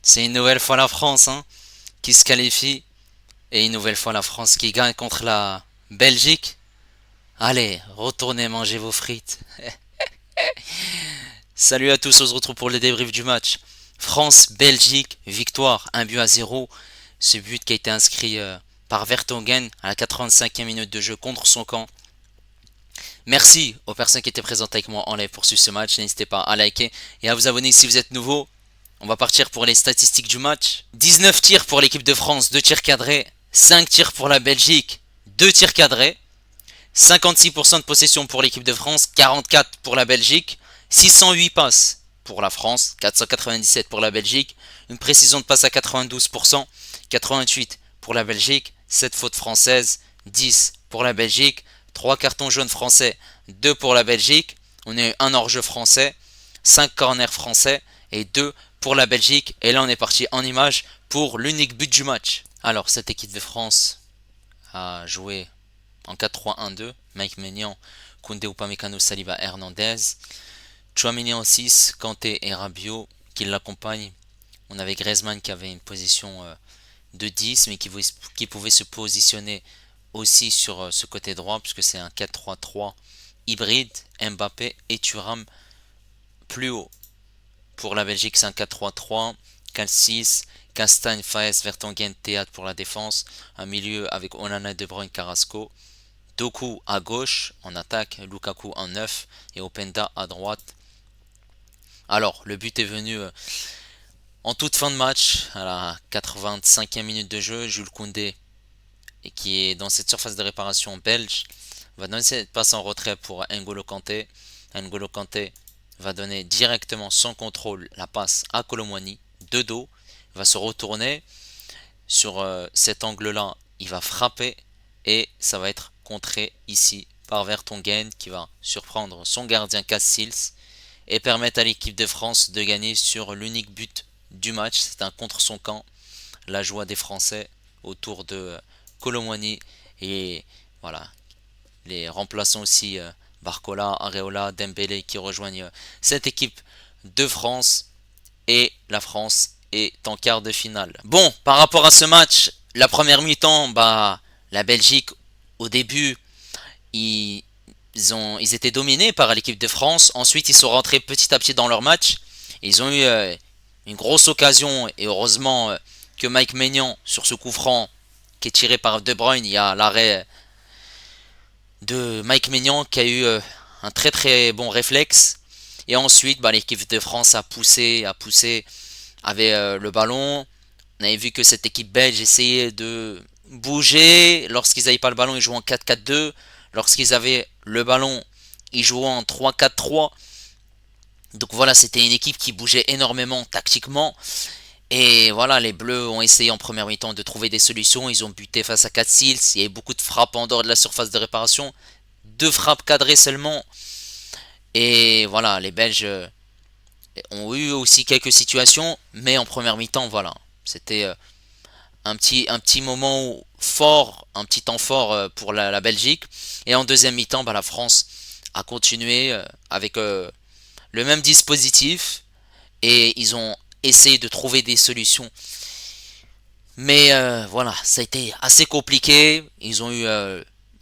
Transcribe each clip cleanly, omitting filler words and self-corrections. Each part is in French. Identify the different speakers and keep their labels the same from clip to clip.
Speaker 1: C'est une nouvelle fois la France qui se qualifie et une nouvelle fois la France qui gagne contre la Belgique. Allez, retournez manger vos frites. Salut à tous, on se retrouve pour le débrief du match. France-Belgique, victoire 1 but à 0. Ce but qui a été inscrit par Vertonghen à la 85e minute de jeu contre son camp. Merci aux personnes qui étaient présentes avec moi en live pour suivre ce match. N'hésitez pas à liker et à vous abonner si vous êtes nouveau. On va partir pour les statistiques du match. 19 tirs pour l'équipe de France, 2 tirs cadrés. 5 tirs pour la Belgique, 2 tirs cadrés. 56% de possession pour l'équipe de France, 44 pour la Belgique. 608 passes pour la France, 497 pour la Belgique. Une précision de passe à 92%, 88 pour la Belgique. 7 fautes françaises, 10 pour la Belgique. 3 cartons jaunes français, 2 pour la Belgique. On a eu un hors-jeu français, 5 corners français et 2 pour la Belgique. Et là, on est parti en image pour l'unique but du match. Alors, cette équipe de France a joué en 4-3-1-2. Mike Maignan, Koundé, Upamecano, Saliba, Hernandez. Tchouaméni en 6, Kanté et Rabiot qui l'accompagnent. On avait Griezmann qui avait une position de 10 mais qui pouvait se positionner aussi sur ce côté droit puisque c'est un 4-3-3 hybride. Mbappé et Thuram plus haut. Pour la Belgique, c'est un 4-3-3. 4-6. Castagne, Faes, Vertonghen, Théâtre pour la défense. Un milieu avec Onana, De Bruyne, Carrasco. Doku à gauche en attaque. Lukaku en 9. Et Openda à droite. Alors, le but est venu en toute fin de match, à la 85e minute de jeu. Jules Koundé, qui est dans cette surface de réparation belge, va donner cette passe en retrait pour N'Golo Kanté. N'Golo Kanté va donner directement sans contrôle la passe à Kolo Muani de dos. Il va se retourner sur cet angle-là. Il va frapper et ça va être contré ici par Vertonghen qui va surprendre son gardien Cassils et permettre à l'équipe de France de gagner sur l'unique but du match. C'est un contre son camp. La joie des Français autour de Kolo Muani et voilà les remplaçants aussi Barcola, Areola, Dembélé qui rejoignent cette équipe de France et la France est en quart de finale. Bon, par rapport à ce match, la première mi-temps, la Belgique au début, ils, ils étaient dominés par l'équipe de France. Ensuite, ils sont rentrés petit à petit dans leur match. Ils ont eu une grosse occasion et heureusement que Mike Maignan sur ce coup franc qui est tiré par De Bruyne, il y a l'arrêt de Mike Maignan qui a eu un très très bon réflexe. Et ensuite, l'équipe de France a poussé, avait le ballon. On avait vu que cette équipe belge essayait de bouger. Lorsqu'ils n'avaient pas le ballon, ils jouaient en 4-4-2. Lorsqu'ils avaient le ballon, ils jouaient en 3-4-3. Donc voilà, c'était une équipe qui bougeait énormément tactiquement. Et voilà, les Bleus ont essayé en première mi-temps de trouver des solutions. Ils ont buté face à Catsils. Il y avait beaucoup de frappes en dehors de la surface de réparation. 2 frappes cadrées seulement. Et voilà, les Belges ont eu aussi quelques situations. Mais en première mi-temps, voilà. C'était un petit moment fort, un petit temps fort pour la Belgique. Et en deuxième mi-temps, la France a continué avec le même dispositif. Et ils ont essayé de trouver des solutions. Mais voilà, ça a été assez compliqué. Ils ont eu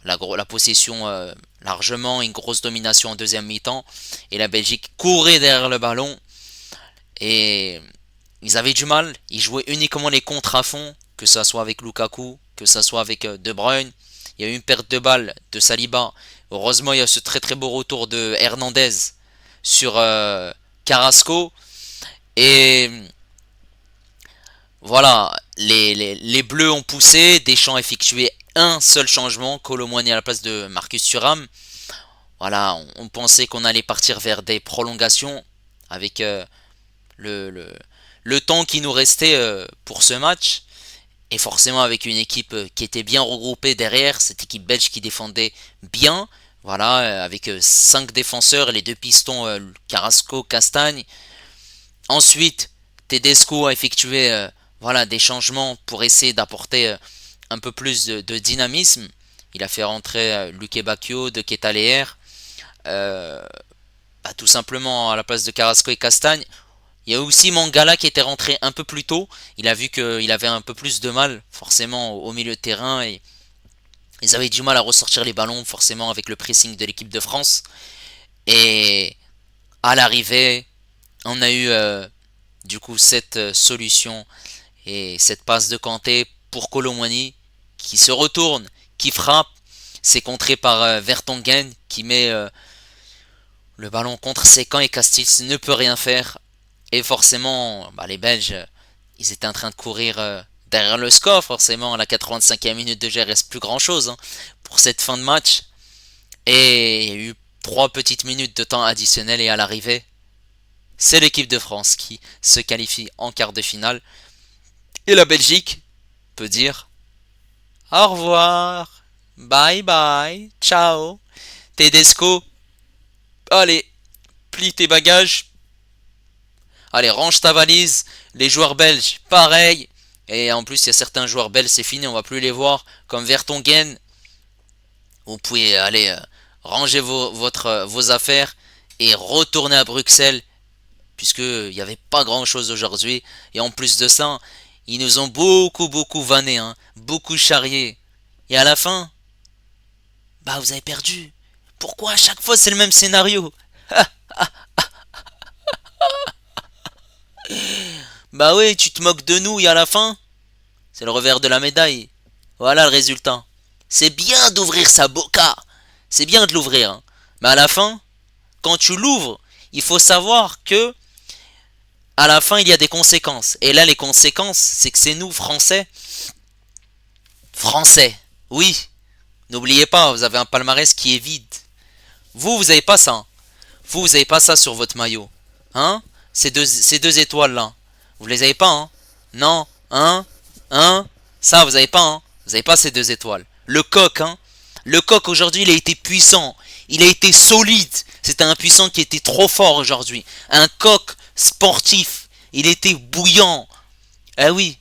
Speaker 1: la possession largement, une grosse domination en deuxième mi-temps. Et la Belgique courait derrière le ballon. Et ils avaient du mal. Ils jouaient uniquement les contres à fond. Que ça soit avec Lukaku, que ça soit avec De Bruyne. Il y a eu une perte de balle de Saliba. Heureusement, il y a ce très très beau retour de Hernandez sur Carrasco. Et voilà, les Bleus ont poussé. Deschamps a effectué un seul changement. Kolo Muani à la place de Marcus Thuram. Voilà, on pensait qu'on allait partir vers des prolongations avec le, le, le temps qui nous restait pour ce match. Et forcément avec une équipe qui était bien regroupée derrière. Cette équipe belge qui défendait bien. Voilà, avec 5 défenseurs, les deux pistons Carrasco, Castagne. Ensuite, Tedesco a effectué voilà, des changements pour essayer d'apporter un peu plus de dynamisme. Il a fait rentrer Luque Bacchio, de Ketalaer, tout simplement à la place de Carrasco et Castagne. Il y a aussi Mangala qui était rentré un peu plus tôt. Il a vu qu'il avait un peu plus de mal, forcément, au milieu de terrain. Et ils avaient du mal à ressortir les ballons, forcément, avec le pressing de l'équipe de France. Et à l'arrivée, on a eu du coup cette solution et cette passe de Kanté pour Kolo Muani qui se retourne, qui frappe. C'est contré par Vertonghen qui met le ballon contre ses camps et Castils ne peut rien faire. Et forcément, les Belges, ils étaient en train de courir derrière le score. Forcément, à la 85e minute de jeu, il reste plus grand chose pour cette fin de match. Et il y a eu 3 petites minutes de temps additionnel et à l'arrivée, c'est l'équipe de France qui se qualifie en quart de finale. Et la Belgique peut dire au revoir, bye bye, ciao, Tedesco, allez, plie tes bagages, allez, range ta valise, les joueurs belges, pareil. Et en plus, il y a certains joueurs belges, c'est fini, on va plus les voir, comme Vertonghen. Vous pouvez aller ranger vos affaires et retourner à Bruxelles, puisqu'il n'y avait pas grand chose aujourd'hui. Et en plus de ça, ils nous ont beaucoup vanné, beaucoup charrié. Et à la fin, vous avez perdu. Pourquoi à chaque fois c'est le même scénario? Bah oui, tu te moques de nous et à la fin, c'est le revers de la médaille. Voilà le résultat. C'est bien d'ouvrir sa boca. C'est bien de l'ouvrir. Mais à la fin, quand tu l'ouvres, il faut savoir que à la fin, il y a des conséquences. Et là, les conséquences, c'est que c'est nous, Français. Français. Oui. N'oubliez pas, vous avez un palmarès qui est vide. Vous n'avez pas ça. Vous n'avez pas ça sur votre maillot. Hein? Ces deux étoiles-là. Vous les avez pas, hein? Non. Hein? Ça, vous n'avez pas, hein? Vous n'avez pas ces 2 étoiles. Le coq, hein? Le coq, aujourd'hui, il a été puissant. Il a été solide. C'était un puissant qui était trop fort aujourd'hui. Un coq sportif. Il était bouillant. Eh oui.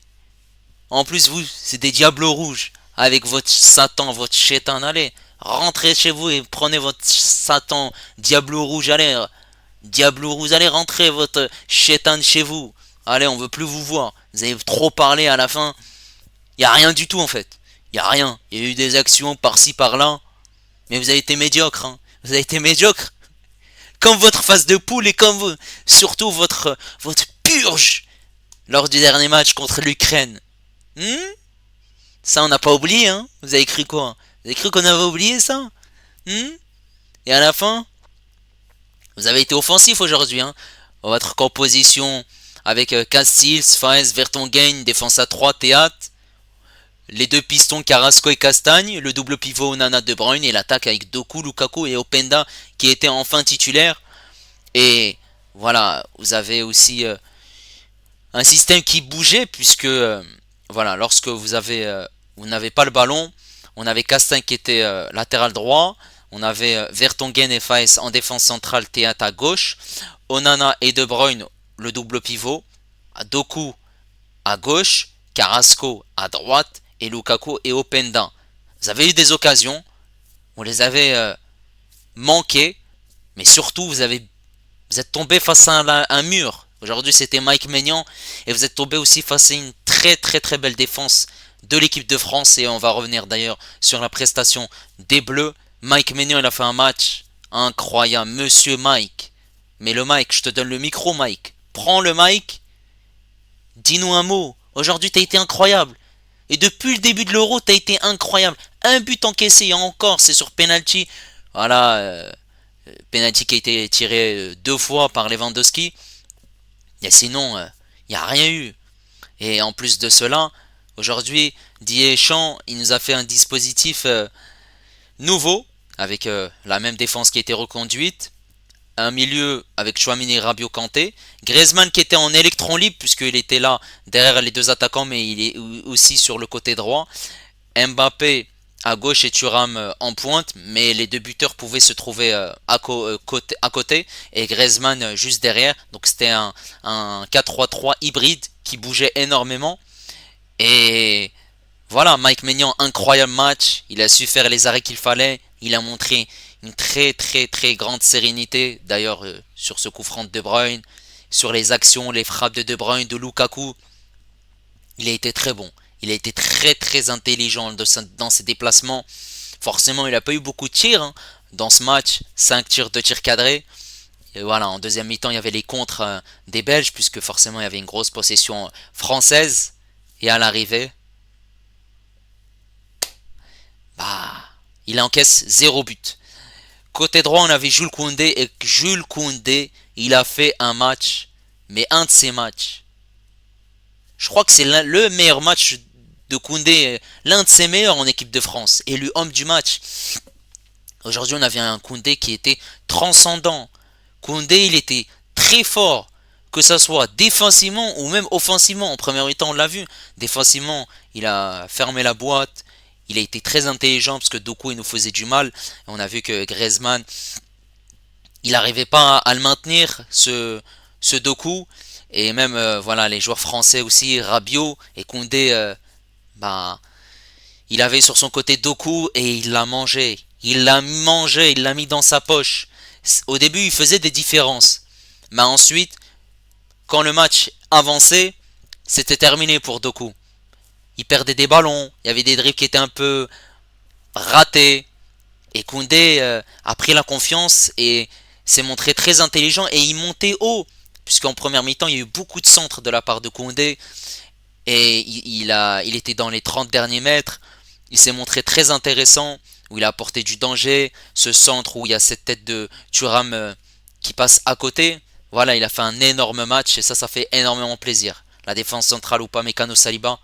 Speaker 1: En plus, vous, c'est des diablos rouges. Avec votre Satan, votre chétan. Allez, rentrez chez vous et prenez votre Satan, diablo rouge. Allez, diablo rouge, allez, rentrez votre chétan chez vous. Allez, on veut plus vous voir. Vous avez trop parlé à la fin. Il n'y a rien du tout en fait. Il n'y a rien. Il y a eu des actions par-ci par-là. Mais vous avez été médiocre. Vous avez été médiocre. Comme votre face de poule et comme vous, surtout votre purge lors du dernier match contre l'Ukraine. Ça, on n'a pas oublié, hein? Vous avez cru quoi? Vous avez cru qu'on avait oublié ça? Et à la fin, vous avez été offensif aujourd'hui, hein? Votre composition avec Castils, Faes, Vertonghen, défense à 3, Théâtre. Les 2 pistons Carrasco et Castagne, le double pivot Onana De Bruyne et l'attaque avec Doku, Lukaku et Openda qui étaient enfin titulaires. Et voilà, vous avez aussi un système qui bougeait puisque voilà, lorsque vous n'avez pas le ballon, on avait Castagne qui était latéral droit, on avait Vertonghen et Faes en défense centrale, Théâtre à gauche, Onana et De Bruyne le double pivot, Doku à gauche, Carrasco à droite et Lukaku et Openda. Vous avez eu des occasions, vous les avez manquées, mais surtout vous êtes tombé face à un mur. Aujourd'hui c'était Mike Maignan et vous êtes tombé aussi face à une très belle défense de l'équipe de France et on va revenir d'ailleurs sur la prestation des Bleus. Mike Maignan il a fait un match incroyable, monsieur Mike. Mais le Mike, je te donne le micro Mike. Prends le Mike, dis-nous un mot. Aujourd'hui t'as été incroyable. Et depuis le début de l'Euro, t'as été incroyable. Un but encaissé et encore, c'est sur penalty. Voilà, penalty qui a été tiré 2 fois par Lewandowski. Et sinon, il n'y a rien eu. Et en plus de cela, aujourd'hui, Didier Deschamps, il nous a fait un dispositif nouveau, avec la même défense qui a été reconduite. Un milieu avec Chouamini, Rabiot, Kanté. Griezmann qui était en électron libre, puisqu'il était là derrière les 2 attaquants, mais il est aussi sur le côté droit. Mbappé à gauche et Thuram en pointe, mais les 2 buteurs pouvaient se trouver à côté et Griezmann juste derrière. Donc c'était un 4-3-3 hybride qui bougeait énormément. Et voilà, Mike Maignan, incroyable match. Il a su faire les arrêts qu'il fallait. Il a montré une très grande sérénité. D'ailleurs, sur ce coup franc de De Bruyne. sur les actions, les frappes de De Bruyne, de Lukaku. Il a été très bon. Il a été très très intelligent dans ses déplacements. Forcément, il n'a pas eu beaucoup de tirs hein, dans ce match. 5 tirs, 2 tirs cadrés. Et voilà, en deuxième mi-temps, il y avait les contres des Belges, puisque forcément, il y avait une grosse possession française. Et à l'arrivée, bah, il encaisse 0 but. Côté droit, on avait Jules Koundé, et Jules Koundé, il a fait un match, mais un de ses matchs. Je crois que c'est le meilleur match de Koundé, l'un de ses meilleurs en équipe de France, élu homme du match. Aujourd'hui, on avait un Koundé qui était transcendant. Koundé, il était très fort, que ce soit défensivement ou même offensivement. En première mi-temps, on l'a vu. Défensivement, il a fermé la boîte. Il a été très intelligent parce que Doku, il nous faisait du mal. Et on a vu que Griezmann, il n'arrivait pas à le maintenir, ce Doku. Et même, voilà, les joueurs français aussi, Rabiot et Koundé, bah, il avait sur son côté Doku et il l'a mangé. Il l'a mangé, il l'a mis dans sa poche. Au début, il faisait des différences. Mais ensuite, quand le match avançait, c'était terminé pour Doku. Il perdait des ballons, il y avait des dribbles qui étaient un peu ratés. Et Koundé a pris la confiance et s'est montré très intelligent et il montait haut. Puisqu'en première mi-temps, il y a eu beaucoup de centres de la part de Koundé. Et il était dans les 30 derniers mètres. Il s'est montré très intéressant, où il a apporté du danger. Ce centre où il y a cette tête de Thuram qui passe à côté. Voilà, il a fait un énorme match et ça fait énormément plaisir. La défense centrale, Upamecano Saliba.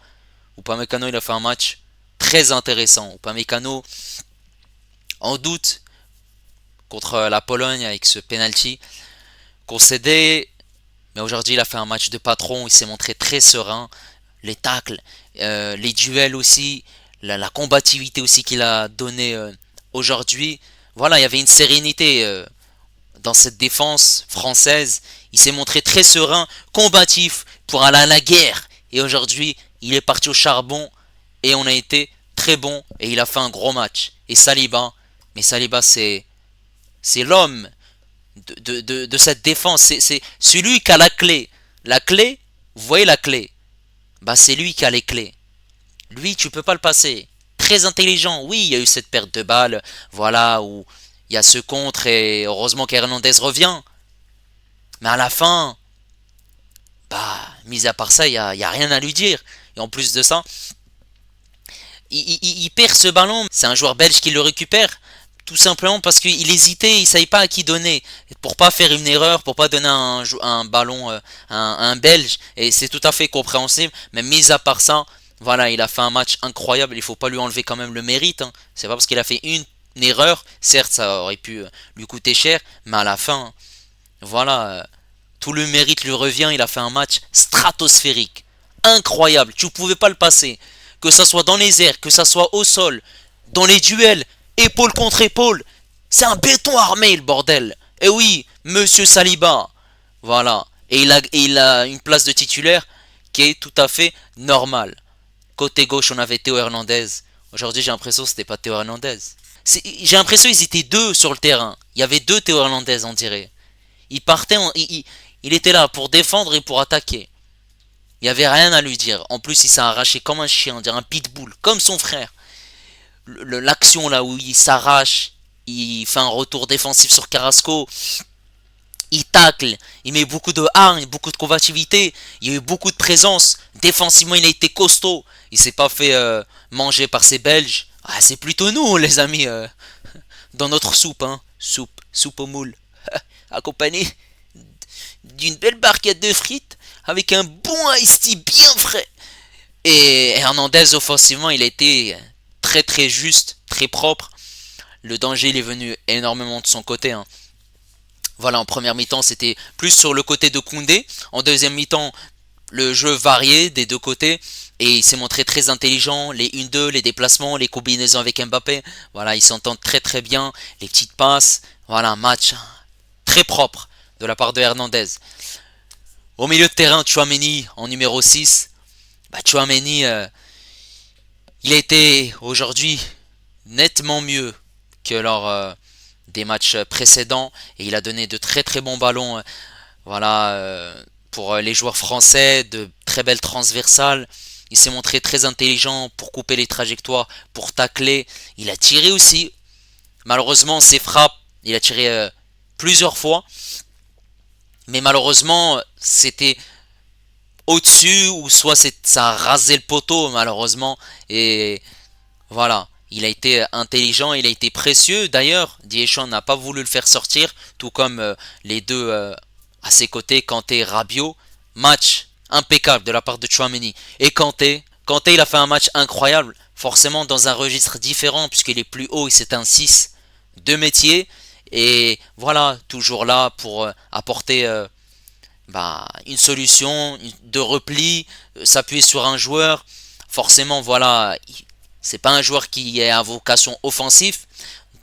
Speaker 1: Upamecano, il a fait un match très intéressant. Upamecano, en doute contre la Pologne avec ce penalty concédé. Mais aujourd'hui, il a fait un match de patron. Il s'est montré très serein. Les tacles, les duels aussi, la combativité aussi qu'il a donné aujourd'hui. Voilà, il y avait une sérénité dans cette défense française. Il s'est montré très serein, combatif pour aller à la guerre. Et aujourd'hui, il est parti au charbon et on a été très bon et il a fait un gros match. Et Saliba, mais Saliba c'est l'homme de cette défense. C'est celui qui a la clé. La clé, vous voyez la clé. Bah c'est lui qui a les clés. Lui, tu peux pas le passer. Très intelligent. Oui, il y a eu cette perte de balle, voilà, où il y a ce contre et heureusement qu'Hernandez revient. Mais à la fin, bah, mis à part ça, il y a rien à lui dire. Et en plus de ça, il perd ce ballon. C'est un joueur belge qui le récupère. Tout simplement parce qu'il hésitait, il ne savait pas à qui donner. Pour pas faire une erreur, pour pas donner un ballon à un Belge. Et c'est tout à fait compréhensible. Mais mis à part ça, voilà, il a fait un match incroyable. Il faut pas lui enlever quand même le mérite. Hein. C'est pas parce qu'il a fait une erreur. Certes, ça aurait pu lui coûter cher. Mais à la fin, voilà, tout le mérite lui revient. Il a fait un match stratosphérique. Incroyable. Tu ne pouvais pas le passer. Que ça soit dans les airs, que ça soit au sol, dans les duels, épaule contre épaule. C'est un béton armé, le bordel. Et oui, Monsieur Saliba. Voilà. Et il a une place de titulaire qui est tout à fait normale. Côté gauche, on avait Théo Hernandez. Aujourd'hui, j'ai l'impression que c'était pas Théo Hernandez. J'ai l'impression qu'ils étaient deux sur le terrain. Il y avait deux Théo Hernandez, on dirait. Il partait, il était là pour défendre et pour attaquer. Il n'y avait rien à lui dire. En plus, il s'est arraché comme un chien, on dirait un pitbull, comme son frère. L'action là où il s'arrache, il fait un retour défensif sur Carrasco, il tacle, il met beaucoup de hargne, beaucoup de combativité, il y a eu beaucoup de présence. Défensivement, il a été costaud. Il s'est pas fait manger par ces Belges. Ah, c'est plutôt nous, les amis, dans notre soupe, hein. Soupe aux moules, accompagné d'une belle barquette de frites avec un bon iced tea bien frais. Et Hernandez, offensivement, il a été très très juste, très propre. Le danger, il est venu énormément de son côté. Hein. Voilà, en première mi-temps, c'était plus sur le côté de Koundé. En deuxième mi-temps, le jeu variait des deux côtés. Et il s'est montré très intelligent. Les 1-2, les déplacements, les combinaisons avec Mbappé. Voilà, ils s'entendent très très bien. Les petites passes. Voilà, un match très propre de la part de Hernandez. Au milieu de terrain, Tchouaméni en numéro 6. Bah, Tchouaméni, il a été aujourd'hui nettement mieux que lors des matchs précédents. Et il a donné de très très bons ballons Voilà, pour les joueurs français, de très belles transversales. Il s'est montré très intelligent pour couper les trajectoires, pour tacler. Il a tiré aussi. Malheureusement, ses frappes, il a tiré plusieurs fois. Mais malheureusement, c'était au-dessus ou soit ça a rasé le poteau malheureusement. Et voilà, il a été intelligent, il a été précieux. D'ailleurs, Deschamps n'a pas voulu le faire sortir, tout comme les deux à ses côtés, Kanté et Rabiot. Match impeccable de la part de Tchouaméni. Et Kanté, Kanté il a fait un match incroyable, forcément dans un registre différent, puisqu'il est plus haut, c'est un 6 de métier. Et voilà, toujours là pour apporter une solution de repli, s'appuyer sur un joueur. Forcément, voilà, c'est pas un joueur qui est à vocation offensive.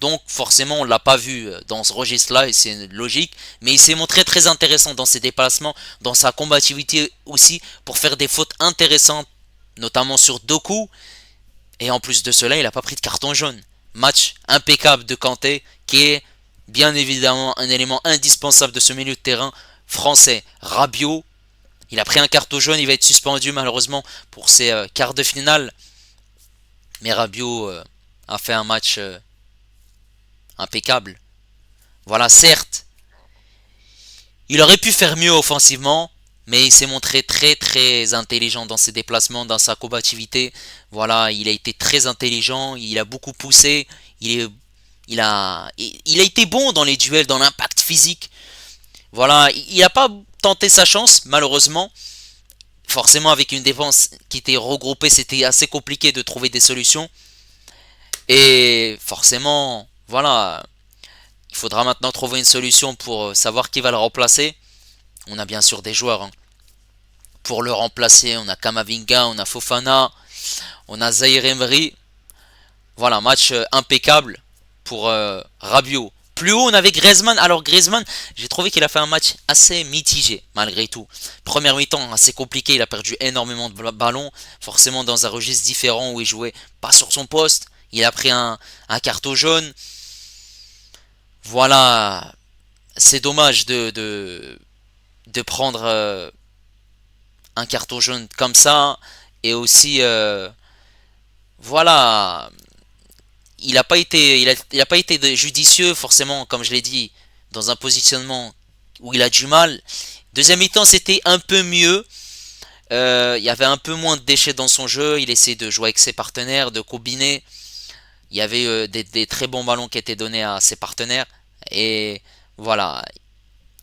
Speaker 1: Donc forcément on l'a pas vu dans ce registre-là et c'est logique. Mais il s'est montré très intéressant dans ses déplacements, dans sa combativité aussi pour faire des fautes intéressantes, notamment sur Doku. Et en plus de cela, il n'a pas pris de carton jaune. Match impeccable de Kanté qui est bien évidemment un élément indispensable de ce milieu de terrain français. Rabiot, il a pris un carton jaune, il va être suspendu malheureusement pour ses quarts de finale. Mais Rabiot a fait un match impeccable. Voilà, certes, il aurait pu faire mieux offensivement, mais il s'est montré très très intelligent dans ses déplacements, dans sa combativité. Voilà, il a été très intelligent, il a beaucoup poussé, il a été bon dans les duels, dans l'impact physique. Voilà, il n'a pas tenté sa chance, malheureusement. Forcément, avec une défense qui était regroupée, c'était assez compliqué de trouver des solutions. Et forcément, voilà, il faudra maintenant trouver une solution pour savoir qui va le remplacer. On a bien sûr des joueurs hein, pour le remplacer. On a Kamavinga, on a Fofana, on a Zaire Emery. Voilà, match impeccable pour Rabiot. Plus haut, on avait Griezmann. Alors Griezmann, j'ai trouvé qu'il a fait un match assez mitigé malgré tout. Première mi-temps assez compliqué, il a perdu énormément de ballons, forcément dans un registre différent où il jouait pas sur son poste. Il a pris un carton jaune. Voilà, c'est dommage de prendre un carton jaune comme ça. Et aussi, voilà, il a pas été judicieux forcément, comme je l'ai dit, dans un positionnement où il a du mal. Deuxième mi-temps, c'était un peu mieux. Il y avait un peu moins de déchets dans son jeu. Il essayait de jouer avec ses partenaires, de combiner. Il y avait des très bons ballons qui étaient donnés à ses partenaires. Et voilà,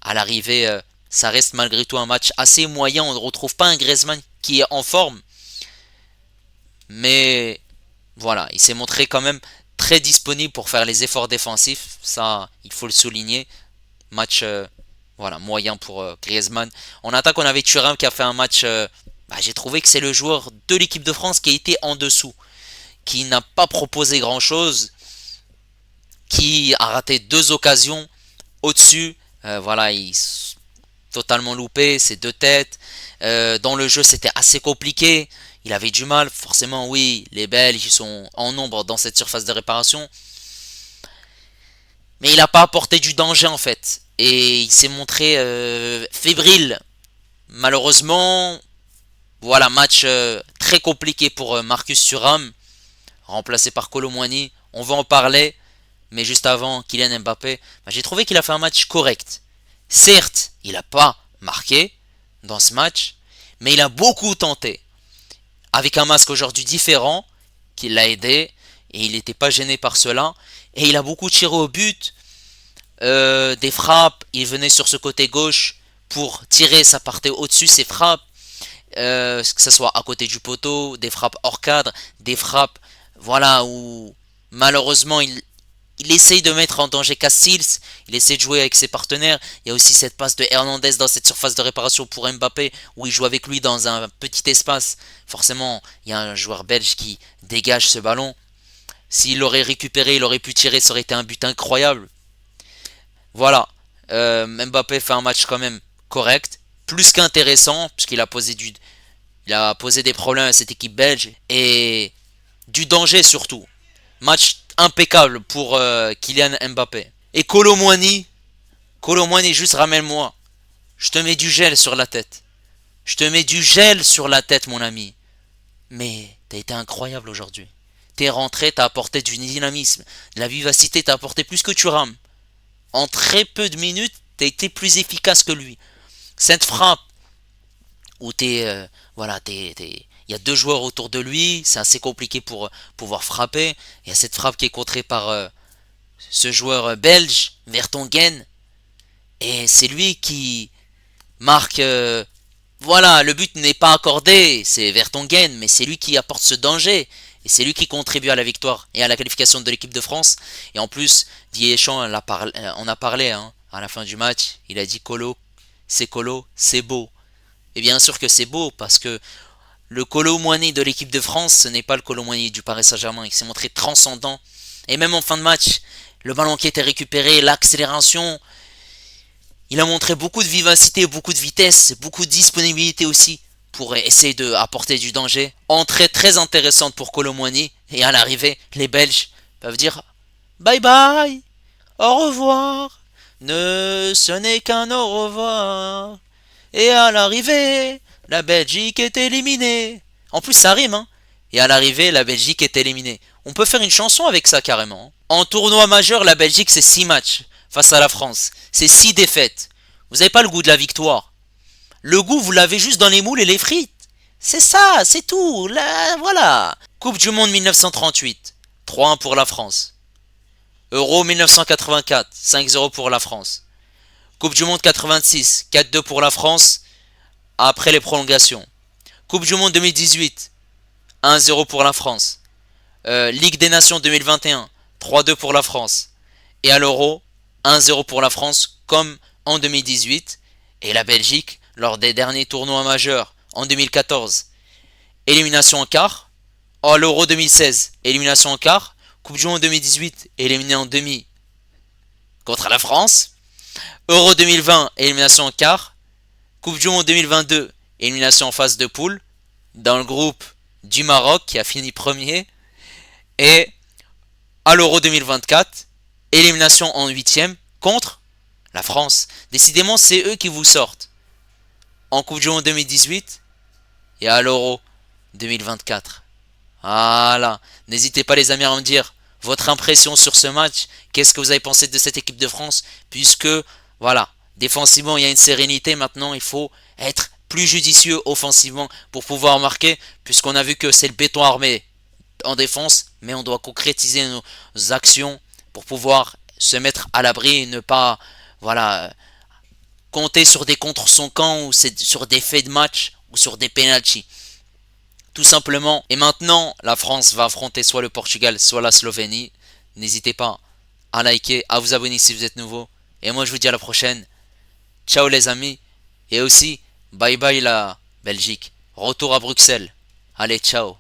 Speaker 1: à l'arrivée, ça reste malgré tout un match assez moyen. On ne retrouve pas un Griezmann qui est en forme. Mais voilà, il s'est montré quand même très disponible pour faire les efforts défensifs. Ça, il faut le souligner. Match voilà, moyen pour Griezmann. En attaque, on avait Thuram qui a fait un match. J'ai trouvé que c'est le joueur de l'équipe de France qui a été en dessous. Qui n'a pas proposé grand-chose. Qui a raté deux occasions au-dessus. Voilà, il totalement loupé, ses deux têtes. Dans le jeu, c'était assez compliqué. Il avait du mal, forcément, oui. Les Belges ils sont en nombre dans cette surface de réparation. Mais il n'a pas apporté du danger en fait. Et il s'est montré fébrile. Malheureusement, voilà, match très compliqué pour Marcus Thuram, remplacé par Kolo Muani. On va en parler. Mais juste avant, Kylian Mbappé, j'ai trouvé qu'il a fait un match correct. Certes, il n'a pas marqué dans ce match, mais il a beaucoup tenté. Avec un masque aujourd'hui différent, qui l'a aidé, et il n'était pas gêné par cela. Et il a beaucoup tiré au but, des frappes, il venait sur ce côté gauche pour tirer, ça partait au-dessus ses frappes, que ce soit à côté du poteau, des frappes hors cadre, des frappes, voilà, où malheureusement il essaye de mettre en danger Casillas, il essaie de jouer avec ses partenaires. Il y a aussi cette passe de Hernandez dans cette surface de réparation pour Mbappé, où il joue avec lui dans un petit espace. Forcément, il y a un joueur belge qui dégage ce ballon. S'il l'aurait récupéré, il aurait pu tirer, ça aurait été un but incroyable. Voilà, Mbappé fait un match quand même correct, plus qu'intéressant, puisqu'il a il a posé des problèmes à cette équipe belge, et du danger surtout. Match impeccable pour Kylian Mbappé. Et Kolo Muani, juste ramène-moi. Je te mets du gel sur la tête. Je te mets du gel sur la tête, mon ami. Mais t'as été incroyable aujourd'hui. T'es rentré, t'as apporté du dynamisme, de la vivacité, t'as apporté plus que Thuram. En très peu de minutes, t'as été plus efficace que lui. Cette frappe où voilà, il y a deux joueurs autour de lui, c'est assez compliqué pour pouvoir frapper. Il y a cette frappe qui est contrée par ce joueur belge, Vertonghen, et c'est lui qui marque. Voilà, le but n'est pas accordé, c'est Vertonghen, mais c'est lui qui apporte ce danger. Et c'est lui qui contribue à la victoire et à la qualification de l'équipe de France. Et en plus, Didier Deschamps on a parlé hein, à la fin du match. Il a dit Colo, c'est beau. Et bien sûr que c'est beau parce que le Kolo Muani de l'équipe de France, ce n'est pas le Kolo Muani du Paris Saint-Germain. Il s'est montré transcendant. Et même en fin de match, le ballon qui était récupéré, l'accélération, il a montré beaucoup de vivacité, beaucoup de vitesse, beaucoup de disponibilité aussi pour essayer d'apporter du danger. Entrée très intéressante pour Kolo Muani. Et à l'arrivée, les Belges peuvent dire bye bye, au revoir. Ce n'est qu'un au revoir. Et à l'arrivée, la Belgique est éliminée. En plus, ça rime, hein. Et à l'arrivée, la Belgique est éliminée. On peut faire une chanson avec ça carrément. En tournoi majeur, la Belgique, c'est 6 matchs face à la France. C'est 6 défaites. Vous n'avez pas le goût de la victoire. Le goût, vous l'avez juste dans les moules et les frites. C'est ça, c'est tout. Là, voilà. Coupe du Monde 1938. 3-1 pour la France. Euro 1984. 5-0 pour la France. Coupe du Monde 86. 4-2 pour la France après les prolongations. Coupe du Monde 2018. 1-0 pour la France. Ligue des Nations 2021. 3-2 pour la France. Et à l'Euro, 1-0 pour la France comme en 2018. Et la Belgique, lors des derniers tournois majeurs en 2014, élimination en quart. À l'Euro 2016, élimination en quart. Coupe du Monde 2018, éliminé en demi contre la France. Euro 2020, élimination en quart. Coupe du Monde 2022, élimination en phase de poule. Dans le groupe du Maroc qui a fini premier. Et à l'Euro 2024, élimination en huitième contre la France. Décidément, c'est eux qui vous sortent. En Coupe du Monde 2018 et à l'Euro 2024. Voilà. N'hésitez pas les amis à me dire votre impression sur ce match. Qu'est-ce que vous avez pensé de cette équipe de France? Puisque, voilà, défensivement, il y a une sérénité. Maintenant, il faut être plus judicieux offensivement pour pouvoir marquer. Puisqu'on a vu que c'est le béton armé en défense. Mais on doit concrétiser nos actions pour pouvoir se mettre à l'abri et ne pas, voilà, compter sur des contre son camp ou sur des faits de match ou sur des penalties. Tout simplement. Et maintenant, la France va affronter soit le Portugal, soit la Slovénie. N'hésitez pas à liker, à vous abonner si vous êtes nouveau. Et moi, je vous dis à la prochaine. Ciao les amis. Et aussi, bye bye la Belgique. Retour à Bruxelles. Allez, ciao.